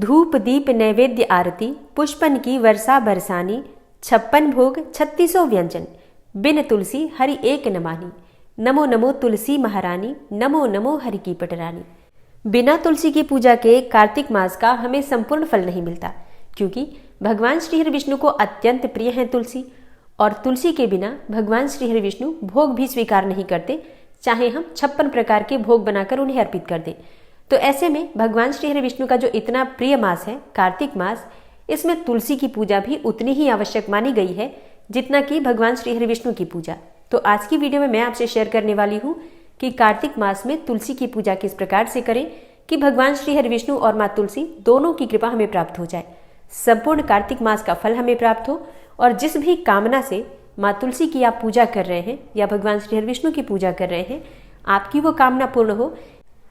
धूप दीप नैवेद्य आरती पुष्पन की वर्षा बरसानी, 56 भोग 3600 व्यंजन, बिन तुलसी हरि एक न मानी। नमो नमो तुलसी महारानी, नमो नमो हरि की पटरानी। बिना तुलसी की पूजा के कार्तिक मास का हमें संपूर्ण फल नहीं मिलता, क्योंकि भगवान श्री हरि विष्णु को अत्यंत प्रिय है तुलसी, और तुलसी के बिना भगवान श्री हरि विष्णु भोग भी स्वीकार नहीं करते, चाहे हम 56 प्रकार के भोग बनाकर उन्हें अर्पित कर दें। तो ऐसे में भगवान श्री हरि विष्णु का जो इतना प्रिय मास है कार्तिक मास, इसमें तुलसी की पूजा भी उतनी ही आवश्यक मानी गई है जितना कि भगवान श्री हरि विष्णु की पूजा। तो आज की वीडियो में मैं आपसे शेयर करने वाली हूँ कि कार्तिक मास में तुलसी की पूजा किस प्रकार से करें कि भगवान श्री हरि विष्णु और माँ तुलसी दोनों की कृपा हमें प्राप्त हो जाए, संपूर्ण कार्तिक मास का फल हमें प्राप्त हो, और जिस भी कामना से माँ तुलसी की आप पूजा कर रहे हैं या भगवान श्री हरि विष्णु की पूजा कर रहे हैं, आपकी वो कामना पूर्ण हो।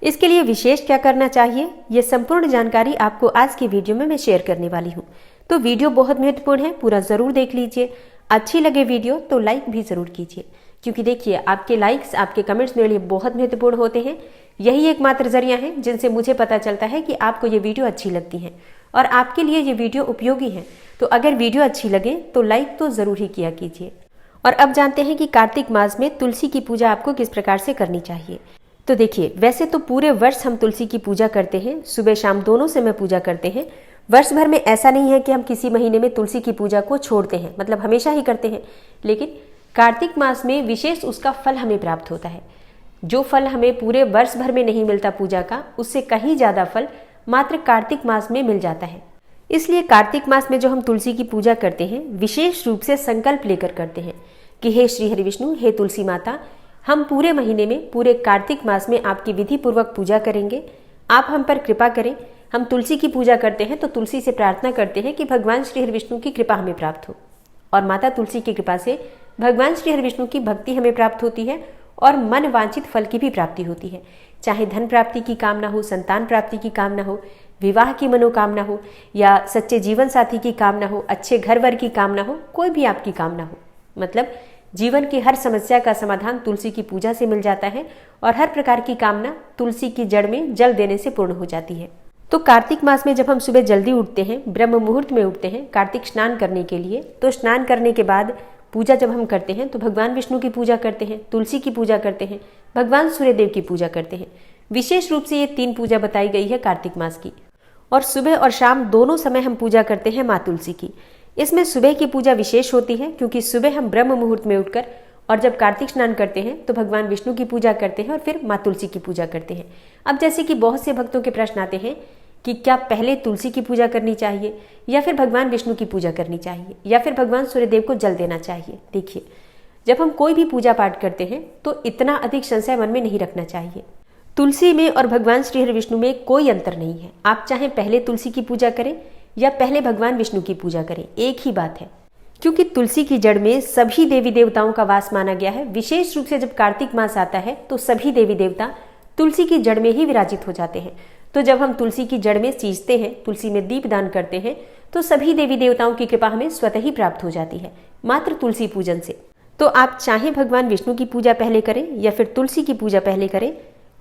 इसके लिए विशेष क्या करना चाहिए, ये संपूर्ण जानकारी आपको आज की वीडियो में मैं शेयर करने वाली हूँ। तो वीडियो बहुत महत्वपूर्ण है, पूरा जरूर देख लीजिए। अच्छी लगे वीडियो तो लाइक भी जरूर कीजिए, क्योंकि देखिए आपके लाइक्स, आपके कमेंट्स मेरे लिए बहुत महत्वपूर्ण होते हैं। यही एकमात्र जरिया है जिनसे मुझे पता चलता है कि आपको ये वीडियो अच्छी लगती है और आपके लिए ये वीडियो उपयोगी है। तो अगर वीडियो अच्छी लगे तो लाइक तो जरूर ही किया कीजिए। और अब जानते हैं कि कार्तिक मास में तुलसी की पूजा आपको किस प्रकार से करनी चाहिए। तो देखिए, वैसे तो पूरे वर्ष हम तुलसी की पूजा करते हैं, सुबह शाम दोनों समय पूजा करते हैं। वर्ष भर में ऐसा नहीं है कि हम किसी महीने में तुलसी की पूजा को छोड़ते हैं, मतलब हमेशा ही करते हैं। लेकिन कार्तिक मास में विशेष उसका फल हमें प्राप्त होता है। जो फल हमें पूरे वर्ष भर में नहीं मिलता पूजा का, उससे कहीं ज्यादा फल मात्र कार्तिक मास में मिल जाता है। इसलिए कार्तिक मास में जो हम तुलसी की पूजा करते हैं, विशेष रूप से संकल्प लेकर करते हैं कि हे श्री हरि विष्णु, हे तुलसी माता, हम पूरे महीने में, पूरे कार्तिक मास में आपकी विधि पूर्वक पूजा करेंगे। आप हम पर कृपा करें। हम तुलसी की पूजा करते हैं तो तुलसी से प्रार्थना करते हैं कि भगवान श्री हरि विष्णु की कृपा हमें प्राप्त हो, और माता तुलसी की कृपा से भगवान श्री हरि विष्णु की भक्ति हमें प्राप्त होती है और मन वांछित फल की भी प्राप्ति होती है। चाहे धन प्राप्ति की कामना हो, संतान प्राप्ति की कामना हो, विवाह की मनोकामना हो, या सच्चे जीवन साथी की कामना हो, अच्छे घर वर की कामना हो, कोई भी आपकी कामना हो, मतलब जीवन की हर समस्या का समाधान तुलसी की पूजा से मिल जाता है, और हर प्रकार की कामना तुलसी की जड़ में जल देने से पूर्ण हो जाती है। तो कार्तिक मास में जब हम सुबह जल्दी उठते हैं, ब्रह्म मुहूर्त में उठते हैं कार्तिक स्नान करने के लिए, तो स्नान करने के बाद पूजा जब हम करते हैं तो भगवान विष्णु की पूजा करते हैं, तुलसी की पूजा करते हैं, भगवान सूर्यदेव की पूजा करते हैं। विशेष रूप से ये 3 पूजा बताई गई है कार्तिक मास की। और सुबह और शाम दोनों समय हम पूजा करते हैं माँ तुलसी की। इसमें सुबह की पूजा विशेष होती है, क्योंकि सुबह हम ब्रह्म मुहूर्त में उठकर और जब कार्तिक स्नान करते हैं तो भगवान विष्णु की पूजा करते हैं और फिर माँ तुलसी की पूजा करते हैं। अब जैसे कि बहुत से भक्तों के प्रश्न आते हैं कि क्या पहले तुलसी की पूजा करनी चाहिए या फिर भगवान विष्णु की पूजा करनी चाहिए या फिर भगवान सूर्यदेव को जल देना चाहिए। देखिए, जब हम कोई भी पूजा पाठ करते हैं तो इतना अधिक संशय मन में नहीं रखना चाहिए। तुलसी में और भगवान श्री हरि विष्णु में कोई अंतर नहीं है। आप चाहे पहले तुलसी की पूजा करें या पहले भगवान विष्णु की पूजा करें, एक ही बात है, क्योंकि तुलसी की जड़ में सभी देवी देवताओं का वास माना गया है। विशेष रूप से जब कार्तिक मास आता है तो सभी देवी देवता तुलसी की जड़ में ही विराजित हो जाते हैं। तो जब हम तुलसी की जड़ में सींचते हैं, तुलसी में दीप दान करते हैं, तो सभी देवी देवताओं की कृपा हमें स्वतः ही प्राप्त हो जाती है, मात्र तुलसी पूजन से। तो आप चाहे भगवान विष्णु की पूजा पहले करें या फिर तुलसी की पूजा पहले करें,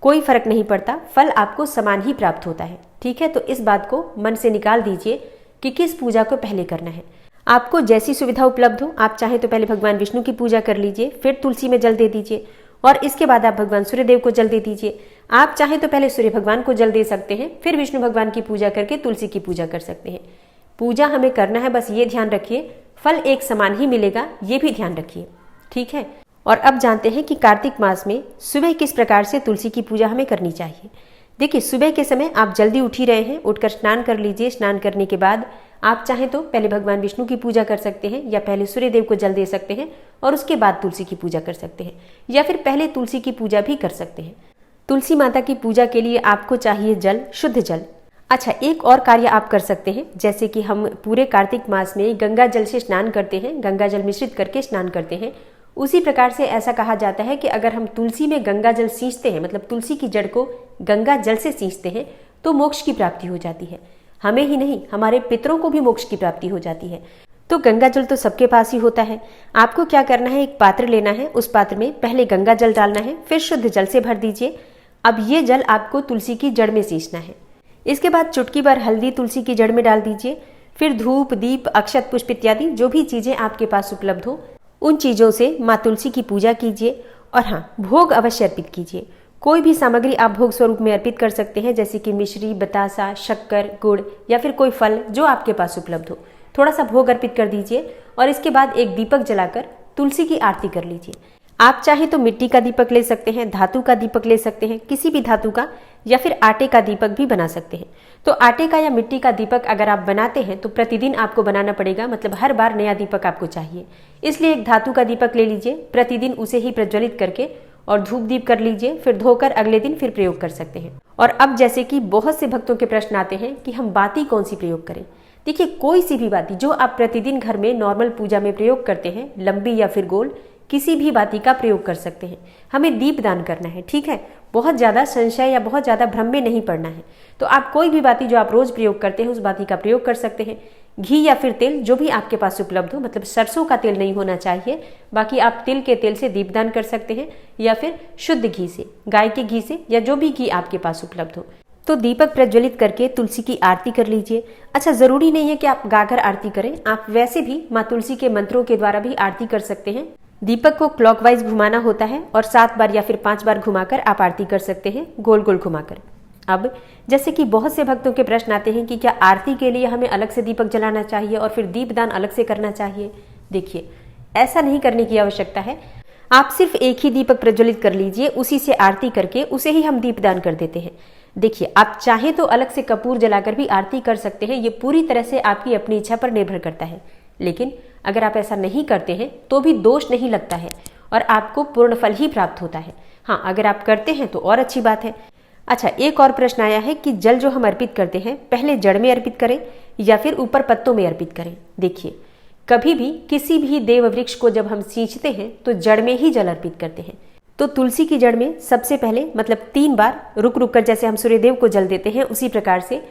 कोई फर्क नहीं पड़ता, फल आपको समान ही प्राप्त होता है। ठीक है, तो इस बात को मन से निकाल दीजिए कि किस पूजा को पहले करना है। आपको जैसी सुविधा उपलब्ध हो, आप चाहे तो पहले भगवान विष्णु की पूजा कर लीजिए, फिर तुलसी में जल दे दीजिए, और इसके बाद आप भगवान सूर्यदेव को जल दे दीजिए। आप चाहे तो पहले सूर्य भगवान को जल दे सकते हैं, फिर विष्णु भगवान की पूजा करके तुलसी की पूजा कर सकते हैं। पूजा हमें करना है, बस ये ध्यान रखिए, फल एक समान ही मिलेगा, ये भी ध्यान रखिए। ठीक है, और अब जानते हैं कि कार्तिक मास में सुबह किस प्रकार से तुलसी की पूजा हमें करनी चाहिए। देखिए, सुबह के समय आप जल्दी उठ ही रहे हैं, उठकर स्नान कर लीजिए। स्नान करने के बाद आप चाहें तो पहले भगवान विष्णु की पूजा कर सकते हैं या पहले सूर्यदेव को जल दे सकते हैं और उसके बाद तुलसी की पूजा कर सकते हैं, या फिर पहले तुलसी की पूजा भी कर सकते हैं। तुलसी माता की पूजा के लिए आपको चाहिए जल, शुद्ध जल। अच्छा, एक और कार्य आप कर सकते हैं, जैसे कि हम पूरे कार्तिक मास में गंगा जल से स्नान करते हैं, गंगा जल मिश्रित करके स्नान करते हैं, उसी प्रकार से ऐसा कहा जाता है कि अगर हम तुलसी में गंगा जल सींचते हैं, मतलब तुलसी की जड़ को गंगा जल से सींचते हैं, तो मोक्ष की प्राप्ति हो जाती है। हमें ही नहीं, हमारे पितरों को भी मोक्ष की प्राप्ति हो जाती है। तो गंगा जल तो सबके पास ही होता है। आपको क्या करना है, एक पात्र लेना है, उस पात्र में पहले गंगा जल डालना है, फिर शुद्ध जल से भर दीजिए। अब ये जल आपको तुलसी की जड़ में सींचना है। इसके बाद चुटकी भर हल्दी तुलसी की जड़ में डाल दीजिए। फिर धूप, दीप, अक्षत, पुष्प इत्यादि जो भी चीजें आपके पास उपलब्ध हो उन चीजों से माँ तुलसी की पूजा कीजिए। और हाँ, भोग अवश्य अर्पित कीजिए। कोई भी सामग्री आप भोग स्वरूप में अर्पित कर सकते हैं, जैसे कि मिश्री, बतासा, शक्कर, गुड़ या फिर कोई फल जो आपके पास उपलब्ध हो। थोड़ा सा भोग अर्पित कर दीजिए और इसके बाद एक दीपक जलाकर तुलसी की आरती कर लीजिए। आप चाहे तो मिट्टी का दीपक ले सकते हैं, धातु का दीपक ले सकते हैं, किसी भी धातु का, या फिर आटे का दीपक भी बना सकते हैं। तो आटे का या मिट्टी का दीपक अगर आप बनाते हैं तो प्रतिदिन आपको बनाना पड़ेगा, मतलब हर बार नया दीपक आपको चाहिए। इसलिए एक धातु का दीपक ले लीजिए, प्रतिदिन उसे ही प्रज्वलित करके और धूप दीप कर लीजिए, फिर धोकर अगले दिन फिर प्रयोग कर सकते हैं। और अब जैसे कि बहुत से भक्तों के प्रश्न आते हैं कि हम बाती कौन सी प्रयोग करें। देखिए, कोई सी भी बाती जो आप प्रतिदिन घर में नॉर्मल पूजा में प्रयोग करते हैं, लंबी या फिर गोल, किसी भी बाती का प्रयोग कर सकते हैं। हमें दीप दान करना है, ठीक है, बहुत ज्यादा संशय या बहुत ज्यादा भ्रम में नहीं पड़ना है। तो आप कोई भी बाती जो आप रोज प्रयोग करते हैं उस बाती का प्रयोग कर सकते हैं। घी या फिर तेल जो भी आपके पास उपलब्ध हो, मतलब सरसों का तेल नहीं होना चाहिए, बाकी आप तिल के तेल से दीपदान कर सकते हैं, या फिर शुद्ध घी से, गाय के घी से, या जो भी घी आपके पास उपलब्ध हो। तो दीपक प्रज्वलित करके तुलसी की आरती कर लीजिए। अच्छा, जरूरी नहीं है कि आप गाकर आरती करें, आप वैसे भी माँ तुलसी के मंत्रों के द्वारा भी आरती कर सकते हैं। दीपक को क्लॉकवाइज घुमाना होता है और 7 बार या फिर 5 बार घुमाकर आप आरती कर सकते हैं, गोल गोल घुमाकर। अब जैसे कि बहुत से भक्तों के प्रश्न आते हैं कि क्या आरती के लिए हमें अलग से दीपक जलाना चाहिए और फिर दीपदान अलग से करना चाहिए। देखिए, ऐसा नहीं करने की आवश्यकता है। आप सिर्फ एक ही दीपक प्रज्वलित कर लीजिए, उसी से आरती करके उसे ही हम दीपदान कर देते हैं। देखिए, आप चाहे तो अलग से कपूर जलाकर भी आरती कर सकते हैं, ये पूरी तरह से आपकी अपनी इच्छा पर निर्भर करता है। लेकिन अगर आप ऐसा नहीं करते हैं तो भी दोष नहीं लगता है और आपको पूर्ण फल ही प्राप्त होता है। हाँ, अगर आप करते हैं तो और अच्छी बात है। अच्छा, एक और प्रश्न आया है कि जल जो हम अर्पित करते हैं पहले जड़ में अर्पित करें या फिर ऊपर पत्तों में अर्पित करें। देखिए, कभी भी किसी भी देव वृक्ष को जब हम सींचते हैं तो जड़ में ही जल अर्पित करते हैं। तो तुलसी की जड़ में सबसे पहले, मतलब 3 बार रुक रुक कर, जैसे हम सूर्यदेव को जल देते हैं उसी प्रकार से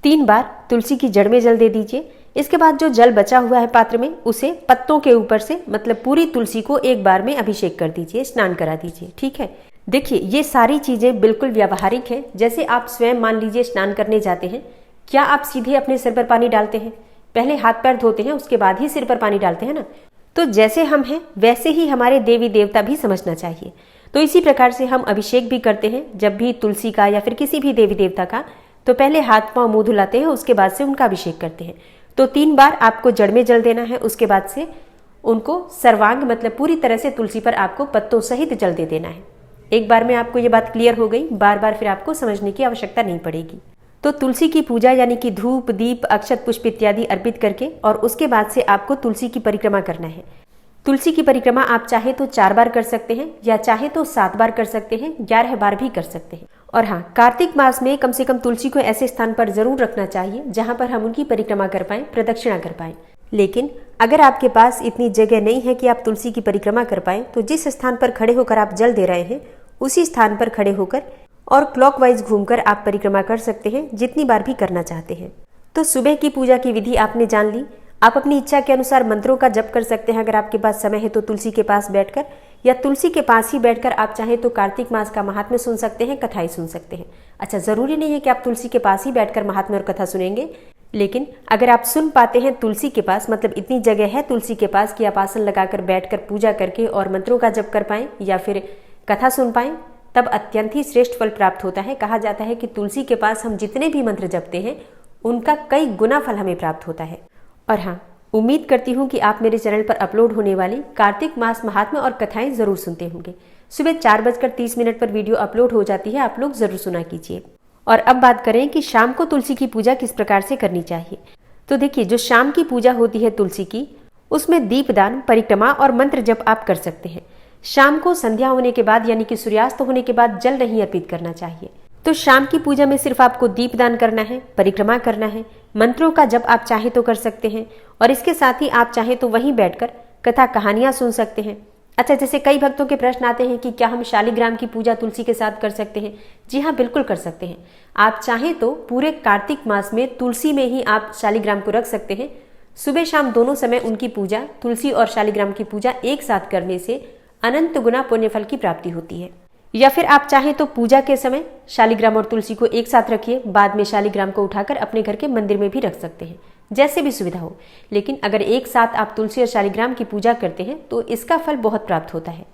3 बार तुलसी की जड़ में जल दे दीजिए। इसके बाद जो जल बचा हुआ है पात्र में, उसे पत्तों के ऊपर से, मतलब पूरी तुलसी को एक बार में अभिषेक कर दीजिए, स्नान करा दीजिए, ठीक है। देखिए, ये सारी चीजें बिल्कुल व्यावहारिक है। जैसे आप स्वयं मान लीजिए स्नान करने जाते हैं, क्या आप सीधे अपने सिर पर पानी डालते हैं? पहले हाथ पैर धोते हैं, उसके बाद ही सिर पर पानी डालते हैं ना। तो जैसे हम हैं वैसे ही हमारे देवी देवता भी समझना चाहिए। तो इसी प्रकार से हम अभिषेक भी करते हैं, जब भी तुलसी का या फिर किसी भी देवी देवता का, तो पहले हाथ पांव मुंह धुलाते हैं, उसके बाद से उनका अभिषेक करते हैं। तो 3 बार आपको जड़ में जल देना है, उसके बाद से उनको सर्वांग, मतलब पूरी तरह से तुलसी पर आपको पत्तों सहित जल दे देना है। एक बार में आपको ये बात क्लियर हो गई, बार बार फिर आपको समझने की आवश्यकता नहीं पड़ेगी। तो तुलसी की पूजा यानी कि धूप, दीप, अक्षत, पुष्प इत्यादि अर्पित करके और उसके बाद से आपको तुलसी की परिक्रमा करना है। तुलसी की परिक्रमा आप चाहे तो 4 बार कर सकते हैं या चाहे तो 7 बार कर सकते हैं, 11 बार भी कर सकते हैं। और हाँ, कार्तिक मास में कम से कम तुलसी को ऐसे स्थान पर जरूर रखना चाहिए जहां पर हम उनकी परिक्रमा कर पाएं, प्रदक्षिणा कर पाएं। लेकिन अगर आपके पास इतनी जगह नहीं है कि आप तुलसी की परिक्रमा कर पाएं, तो जिस स्थान पर खड़े होकर आप जल दे रहे हैं उसी स्थान पर खड़े होकर और क्लॉकवाइज घूमकर आप परिक्रमा कर सकते हैं, जितनी बार भी करना चाहते हैं। तो सुबह की पूजा की विधि आपने जान ली। आप अपनी इच्छा के अनुसार मंत्रों का जप कर सकते हैं। अगर आपके पास समय है तो तुलसी के पास बैठकर, या तुलसी के पास ही बैठकर आप चाहे तो कार्तिक मास का महात्म्य सुन सकते हैं, कथाएं सुन सकते हैं। अच्छा, जरूरी नहीं है कि आप तुलसी के पास ही बैठकर महात्म्य और कथा सुनेंगे, लेकिन अगर आप सुन पाते हैं तुलसी के पास, मतलब इतनी जगह है तुलसी के पास कि आप आसन लगाकर बैठकर पूजा करके और मंत्रों का जप कर पाएं या फिर कथा सुन पाएं, तब अत्यंत ही श्रेष्ठ फल प्राप्त होता है। कहा जाता है कि तुलसी के पास हम जितने भी मंत्र जपते हैं उनका कई गुना फल हमें प्राप्त होता है। और हाँ, उम्मीद करती हूँ कि आप मेरे चैनल पर अपलोड होने वाली कार्तिक मास महात्म्य और कथाएं जरूर सुनते होंगे। सुबह 4:30 पर वीडियो अपलोड हो जाती है, आप लोग जरूर सुना कीजिए। और अब बात करें कि शाम को तुलसी की पूजा किस प्रकार से करनी चाहिए। तो देखिए, जो शाम की पूजा होती है तुलसी की, उसमें दीपदान, परिक्रमा और मंत्र जप आप कर सकते हैं। शाम को संध्या होने के बाद यानी कि सूर्यास्त होने के बाद जल नहीं अर्पित करना चाहिए। तो शाम की पूजा में सिर्फ आपको दीपदान करना है, परिक्रमा करना है, मंत्रों का जप आप चाहे तो कर सकते हैं और इसके साथ ही आप चाहे तो वहीं बैठकर कथा कहानियां सुन सकते हैं। अच्छा, जैसे कई भक्तों के प्रश्न आते हैं कि क्या हम शालिग्राम की पूजा तुलसी के साथ कर सकते हैं। जी हाँ, बिल्कुल कर सकते हैं। आप चाहें तो पूरे कार्तिक मास में तुलसी में ही आप शालिग्राम को रख सकते हैं। सुबह शाम दोनों समय उनकी पूजा, तुलसी और शालिग्राम की पूजा एक साथ करने से अनंत गुना पुण्यफल की प्राप्ति होती है। या फिर आप चाहें तो पूजा के समय शालिग्राम और तुलसी को एक साथ रखिए, बाद में शालिग्राम को उठाकर अपने घर के मंदिर में भी रख सकते हैं, जैसे भी सुविधा हो। लेकिन अगर एक साथ आप तुलसी और शालिग्राम की पूजा करते हैं तो इसका फल बहुत प्राप्त होता है।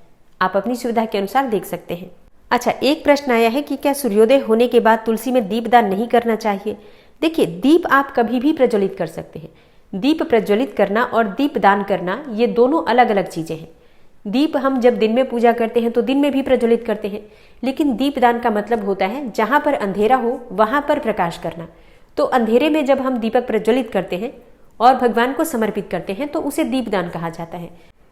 आप अपनी सुविधा के अनुसार देख सकते हैं। अच्छा, एक प्रश्न आया है कि क्या सूर्योदय होने के बाद तुलसी में दीपदान नहीं करना चाहिए? देखिए, दीप आप कभी भी प्रज्वलित कर सकते हैं। दीप प्रज्वलित करना और दीपदान करना ये दोनों अलग अलग चीजें हैं। दीप हम जब दिन में पूजा करते हैं तो दिन में भी प्रज्वलित करते हैं, लेकिन दीपदान का मतलब होता है जहां पर अंधेरा हो वहां पर प्रकाश करना। तो अंधेरे में जब हम दीपक प्रज्वलित करते हैं और भगवान को समर्पित करते हैं तो उसे दीपदान कहा जाता है।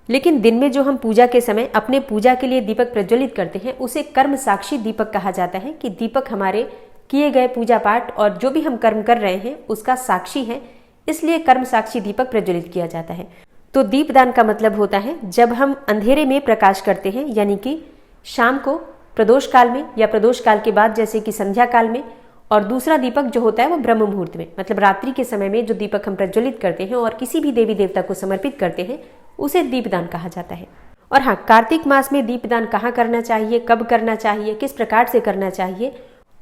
लेकिन दिन में जो हम पूजा के समय अपने पूजा के लिए दीपक प्रज्वलित करते हैं उसे कर्म साक्षी दीपक कहा जाता है, कि दीपक हमारे किए गए पूजा पाठ और जो भी हम कर्म कर रहे हैं उसका साक्षी है, इसलिए कर्म साक्षी दीपक प्रज्वलित किया जाता है। तो दीपदान का मतलब होता है जब हम अंधेरे में प्रकाश करते हैं, यानी कि शाम को प्रदोष काल में या प्रदोष काल के बाद जैसे कि संध्या काल में, और दूसरा दीपक जो होता है वो ब्रह्म मुहूर्त में, मतलब रात्रि के समय में जो दीपक हम प्रज्वलित करते हैं और किसी भी देवी देवता को समर्पित करते हैं उसे दीपदान कहा जाता है। और हाँ, कार्तिक मास में दीपदान कहाँ करना चाहिए, कब करना चाहिए, किस प्रकार से करना चाहिए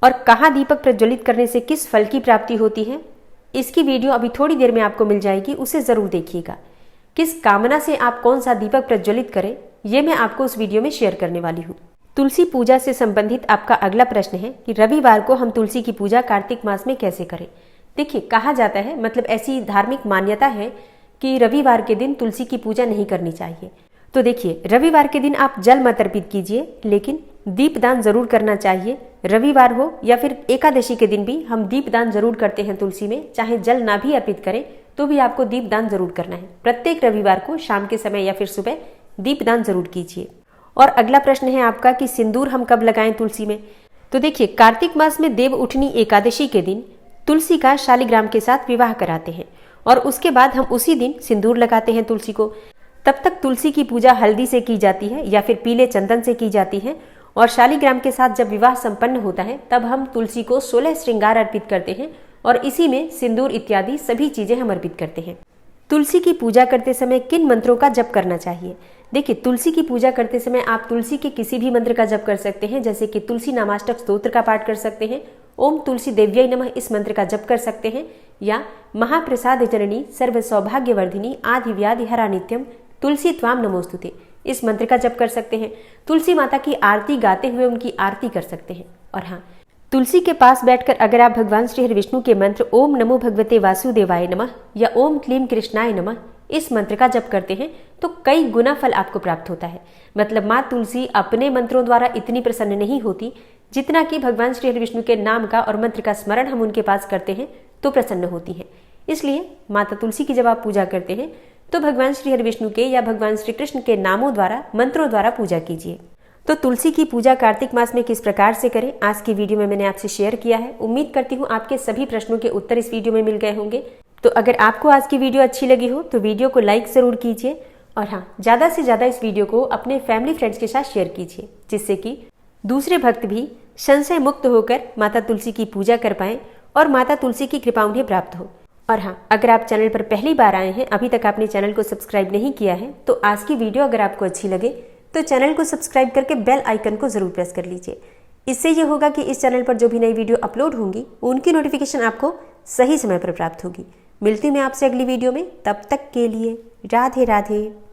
और कहाँ दीपक प्रज्वलित करने से किस फल की प्राप्ति होती है, इसकी वीडियो अभी थोड़ी देर में आपको मिल जाएगी, उसे जरूर देखिएगा। किस कामना से आप कौन सा दीपक प्रज्वलित करें, ये मैं आपको उस वीडियो में शेयर करने वाली हूँ। तुलसी पूजा से संबंधित आपका अगला प्रश्न है कि रविवार को हम तुलसी की पूजा कार्तिक मास में कैसे करें। देखिए, कहा जाता है, मतलब ऐसी धार्मिक मान्यता है कि रविवार के दिन तुलसी की पूजा नहीं करनी चाहिए। तो देखिए, रविवार के दिन आप जल मत अर्पित कीजिए, लेकिन दीपदान जरूर करना चाहिए। रविवार हो या फिर एकादशी के दिन भी हम दीपदान जरूर करते हैं तुलसी में, चाहे जल ना भी अर्पित करें तो भी आपको दीपदान जरूर करना है। प्रत्येक रविवार को शाम के समय या फिर सुबह दीपदान जरूर कीजिए। और अगला प्रश्न है आपका कि सिंदूर हम कब लगाएं तुलसी में। तो देखिए, कार्तिक मास में देव उठनी एकादशी के दिन तुलसी का शालिग्राम के साथ विवाह कराते हैं और उसके बाद हम उसी दिन सिंदूर लगाते हैं तुलसी को। तब तक तुलसी की पूजा हल्दी से की जाती है या फिर पीले चंदन से की जाती है, और शालिग्राम के साथ जब विवाह संपन्न होता है तब हम तुलसी को 16 श्रृंगार अर्पित करते हैं और इसी में सिंदूर इत्यादि सभी चीजें हम अर्पित करते हैं। तुलसी की पूजा करते समय किन मंत्रों का जप करना चाहिए? देखिए, तुलसी की पूजा करते समय आप तुलसी के किसी भी मंत्र का जप कर सकते हैं, जैसे कि तुलसी नामाष्टक स्तोत्र का पाठ कर सकते हैं, ओम तुलसी देव्यै नमः इस मंत्र का जप कर सकते हैं, या महाप्रसाद जननी सर्व सौभाग्यवर्धिनी आदि व्याधि हरा नित्यम तुलसी त्वाम नमोस्तुते इस मंत्र का जप कर सकते हैं। तुलसी माता की आरती गाते हुए उनकी आरती कर सकते हैं। और हाँ, तुलसी के पास बैठकर अगर आप भगवान श्री हरि विष्णु के मंत्र ओम नमो भगवते वासुदेवाय नमः या ओम क्लीम कृष्णाय नमः इस मंत्र का जप करते हैं तो कई गुना फल आपको प्राप्त होता है। मतलब माँ तुलसी अपने मंत्रों द्वारा इतनी प्रसन्न नहीं होती जितना कि भगवान श्री हरि विष्णु के नाम का और मंत्र का स्मरण हम उनके पास करते हैं तो प्रसन्न होती है। इसलिए माता तुलसी की जब आप पूजा करते हैं तो भगवान श्री हरि विष्णु के या भगवान श्री कृष्ण के नामों द्वारा, मंत्रों द्वारा पूजा कीजिए। तो तुलसी की पूजा कार्तिक मास में किस प्रकार से करें, आज की वीडियो में मैंने आपसे शेयर किया है। उम्मीद करती हूँ आपके सभी प्रश्नों के उत्तर इस वीडियो में मिल गए होंगे। तो अगर आपको आज की वीडियो अच्छी लगी हो तो वीडियो को लाइक जरूर कीजिए, और हाँ, ज्यादा से ज्यादा इस वीडियो को अपने फैमिली फ्रेंड्स के साथ शेयर कीजिए, जिससे कि दूसरे भक्त भी संशय मुक्त होकर माता तुलसी की पूजा कर पाएं और माता तुलसी की कृपा उन्हें प्राप्त हो। और हाँ, अगर आप चैनल पर पहली बार आए हैं, अभी तक आपने चैनल को सब्सक्राइब नहीं किया है, तो आज की वीडियो अगर आपको अच्छी लगे तो चैनल को सब्सक्राइब करके बेल आइकन को जरूर प्रेस कर लीजिए। इससे ये होगा कि इस चैनल पर जो भी नई वीडियो अपलोड होंगी उनकी नोटिफिकेशन आपको सही समय पर प्राप्त होगी। मिलती हूँ मैं आपसे अगली वीडियो में, तब तक के लिए राधे राधे।